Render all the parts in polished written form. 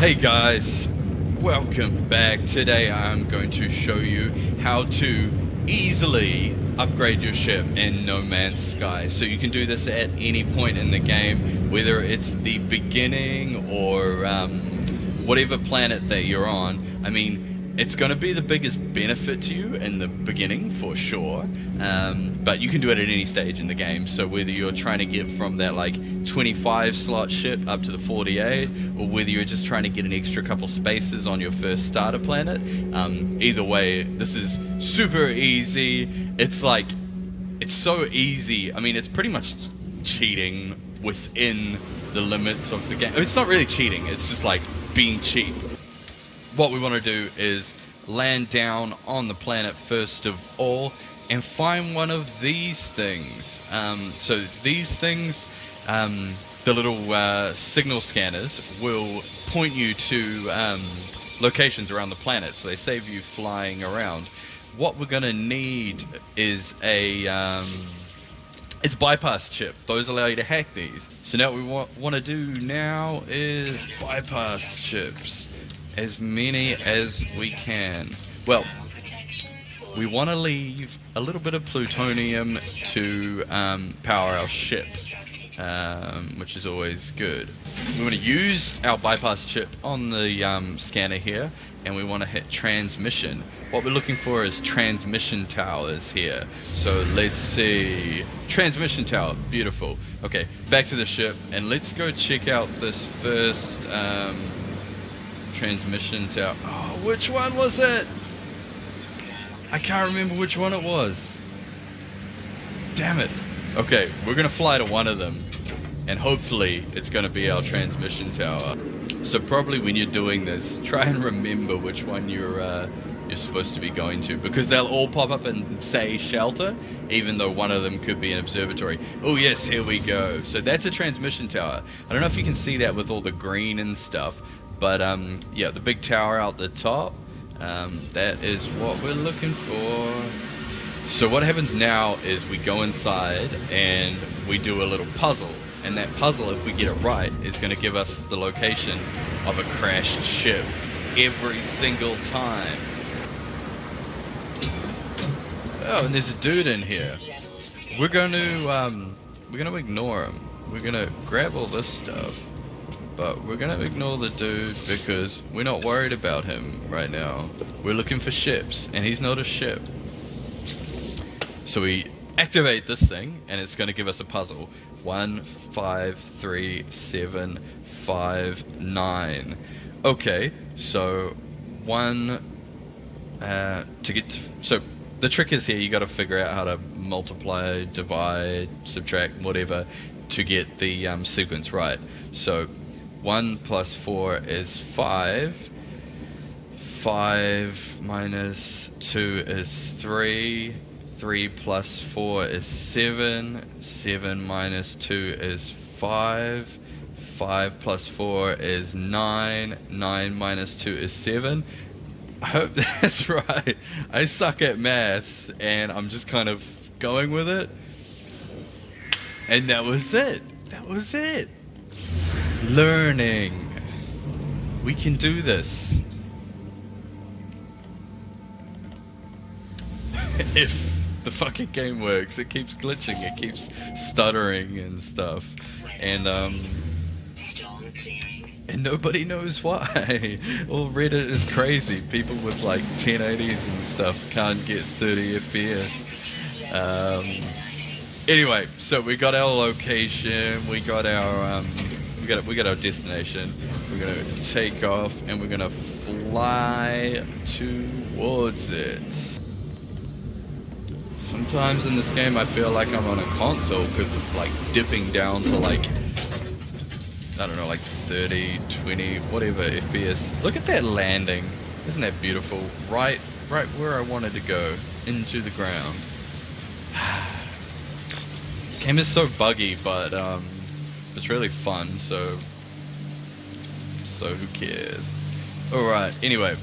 Hey guys, welcome back. Today I'm going to show you how to easily upgrade your ship in No Man's Sky. So you can do this at any point in the game, whether it's the beginning or whatever planet that you're on. I mean, it's going to be the biggest benefit to you in the beginning for sure, but you can do it at any stage in the game. So whether you're trying to get from that like 25 slot ship up to the 48, or whether you're just trying to get an extra couple spaces on your first starter planet, either way, this is super easy. It's so easy. I mean, it's pretty much cheating within the limits of the game. It's not really cheating, it's just like being cheap. What we want to do is land down on the planet first of all and find one of these things. So these things, the little signal scanners, will point you to locations around the planet, so they save you flying around. What we're going to need is a bypass chip. Those allow you to hack these. So now what we want to do now is bypass chips. As many as we can. Well, we want to leave a little bit of plutonium to power our ship, which is always good. We want to use our bypass chip on the scanner here, and we want to hit transmission. What we're looking for is transmission towers here. So let's see. Transmission tower, beautiful. Okay, back to the ship, and let's go check out this first transmission tower. Oh, which one was it? I can't remember which one it was. Damn it. Okay, we're gonna fly to one of them, and hopefully it's gonna be our transmission tower. So probably when you're doing this, try and remember which one you're supposed to be going to, because they'll all pop up and say shelter, even though one of them could be an observatory. Oh yes, here we go. So that's a transmission tower. I don't know if you can see that with all the green and stuff, but yeah, the big tower out the top, that is what we're looking for. So what happens now is we go inside and we do a little puzzle, and that puzzle, if we get it right, is going to give us the location of a crashed ship every single time. Oh, and there's a dude in here. We're going to ignore him. We're going to grab all this stuff, but we're gonna ignore the dude because we're not worried about him right now. We're looking for ships, and he's not a ship. So we activate this thing, and it's gonna give us a puzzle. 1, 5, 3, 7, 5, 9. Okay, so so the trick is here, you gotta figure out how to multiply, divide, subtract, whatever, to get the sequence right. So 1 plus 4 is 5. 5 minus 2 is 3. 3 plus 4 is 7. 7 minus 2 is 5. 5 plus 4 is 9. 9 minus 2 is 7. I hope that's right. I suck at maths, and I'm just kind of going with it. And that was it. That was it. Learning. We can do this. If the fucking game works. It keeps glitching, it keeps stuttering and stuff. And nobody knows why. Well, Reddit is crazy. People with like 1080s and stuff can't get 30 FPS. Anyway, so we got our location, we got our we got our destination. We're gonna take off and we're gonna fly towards it. Sometimes in this game I feel like I'm on a console because it's like dipping down to like, I don't know, like 30, 20, whatever FPS. Look at that landing. Isn't that beautiful? Right where I wanted to go, into the ground. This game is so buggy, but it's really fun, so who cares? Alright, anyway.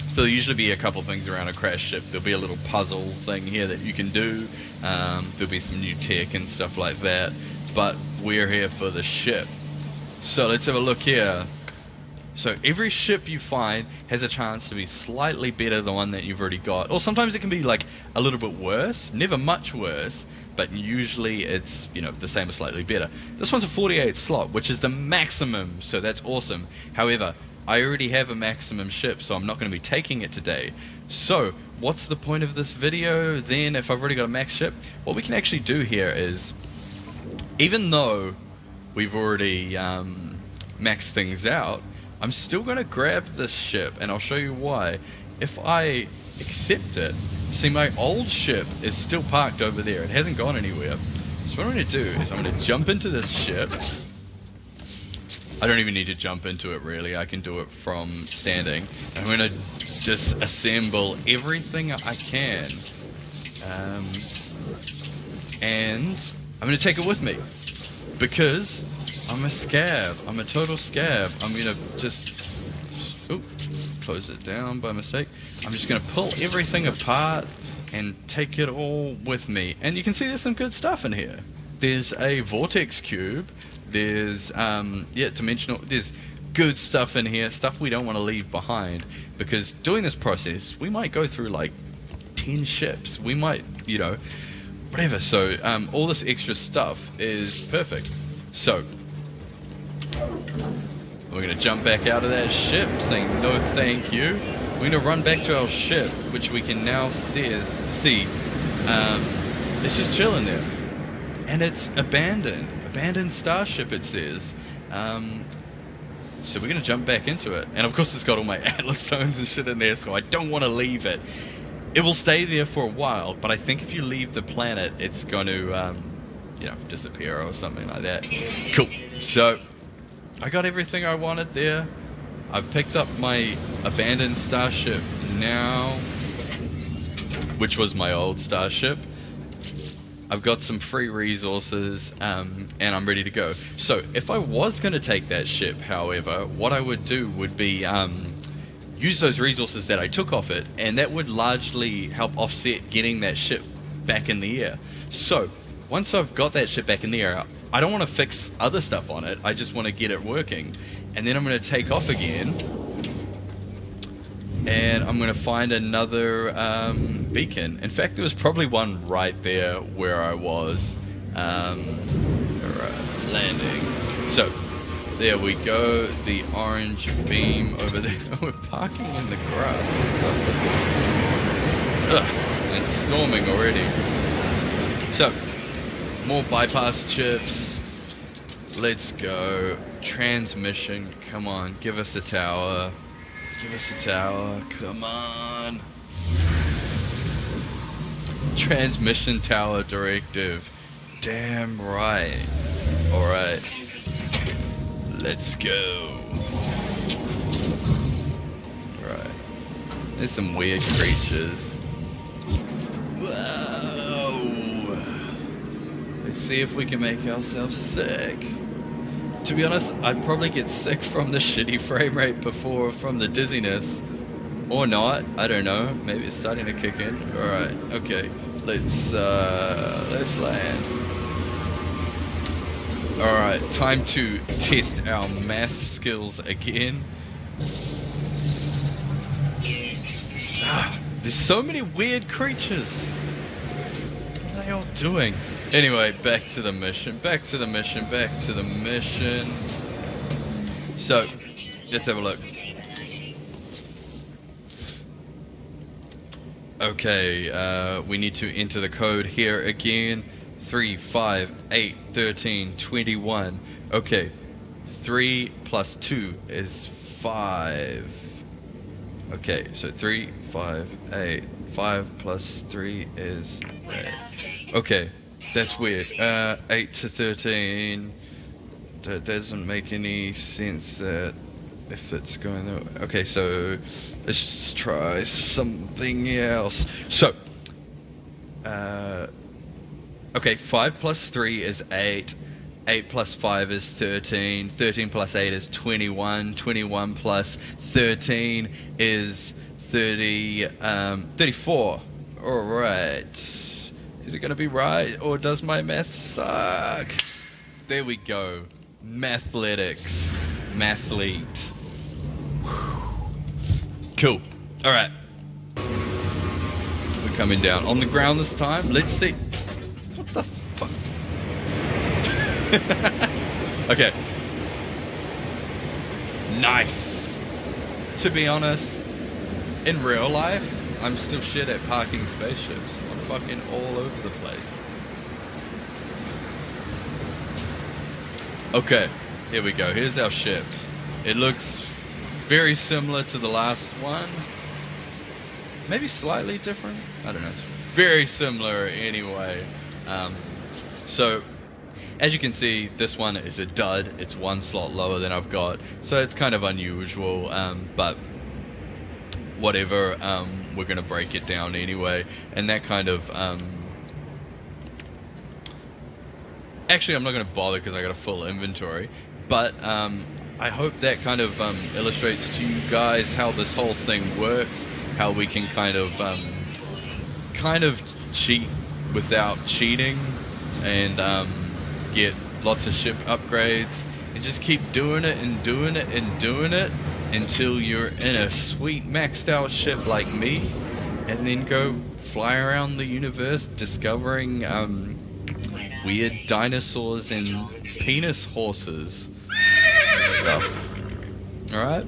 So there'll usually be a couple things around a crash ship. There'll be a little puzzle thing here that you can do. There'll be some new tech and stuff like that. But we're here for the ship. So let's have a look here. So every ship you find has a chance to be slightly better than the one that you've already got. Or sometimes it can be like a little bit worse, never much worse, but usually it's, you know, the same or slightly better. This one's a 48 slot, which is the maximum, so that's awesome. However, I already have a maximum ship, so I'm not going to be taking it today. So, what's the point of this video then if I've already got a max ship? What we can actually do here is, even though we've already maxed things out, I'm still going to grab this ship, and I'll show you why. If I accept it, see, my old ship is still parked over there. It hasn't gone anywhere. So what I'm going to do is I'm going to jump into this ship. I don't even need to jump into it, really. I can do it from standing. I'm going to just assemble everything I can. And I'm going to take it with me. Because I'm a scab. I'm a total scab. I'm going to just... Oop, close it down by mistake. I'm just going to pull everything apart and take it all with me. And you can see there's some good stuff in here. There's a vortex cube. There's, dimensional... There's good stuff in here. Stuff we don't want to leave behind. Because doing this process, we might go through like 10 ships. We might, you know... whatever. So, all this extra stuff is perfect. So... we're going to jump back out of that ship, saying no thank you. We're going to run back to our ship, which we can now see. It's just chilling there. And it's abandoned. Abandoned starship, it says. So we're going to jump back into it. And of course it's got all my Atlas stones and shit in there, so I don't want to leave it. It will stay there for a while, but I think if you leave the planet, it's going to, you know, disappear or something like that. Cool. So... I got everything I wanted there. I've picked up my abandoned starship now, which was my old starship. I've got some free resources, and I'm ready to go. So, if I was going to take that ship, however, what I would do would be use those resources that I took off it, and that would largely help offset getting that ship back in the air. So, once I've got that ship back in the air, I don't want to fix other stuff on it, I just want to get it working. And then I'm going to take off again, and I'm going to find another beacon. In fact, there was probably one right there where I was landing. So, there we go, the orange beam over there. We're parking in the grass. Ugh, it's storming already. So, more bypass chips. Let's go. Transmission. Come on. Give us a tower. Give us a tower. Come on. Transmission tower directive. Damn right. Alright. Let's go. Right. There's some weird creatures. Whoa. Let's see if we can make ourselves sick. To be honest, I'd probably get sick from the shitty frame rate before, from the dizziness. Or not, I don't know. Maybe it's starting to kick in. Alright, okay. Let's land. Alright, time to test our math skills again. There's so many weird creatures. What are they all doing? Anyway, back to the mission. Back to the mission. Back to the mission. So, let's have a look. Okay, we need to enter the code here again. 3, 5, 8, 13, 21. Okay, 3 plus 2 is 5. Okay, so 3, 5, 8. 5 plus 3 is 8. Okay, that's weird. 8 to 13. That doesn't make any sense that if it's going there. Okay, so let's just try something else. So, okay, 5 plus 3 is 8. 8 plus 5 is 13. 13 plus 8 is 21. 21 plus 13 is 34. Alright. Is it going to be right, or does my math suck? There we go. Mathletics. Mathlete. Cool. Alright. We're coming down. On the ground this time. Let's see. What the fuck? Okay. Nice. To be honest, in real life, I'm still shit at parking spaceships. I'm fucking all over the place. Okay, here we go. Here's our ship. It looks very similar to the last one. Maybe slightly different? I don't know. Very similar anyway. So, as you can see, this one is a dud. It's one slot lower than I've got. So it's kind of unusual, but whatever. We're going to break it down anyway. And that kind of... Actually, I'm not going to bother because I got a full inventory. But I hope that kind of illustrates to you guys how this whole thing works. How we can kind of cheat without cheating. And get lots of ship upgrades. And just keep doing it and doing it and doing it. Until you're in a sweet maxed out ship like me. And then go fly around the universe discovering... weird dinosaurs and penis horses and stuff. Alright?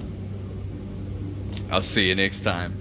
I'll see you next time.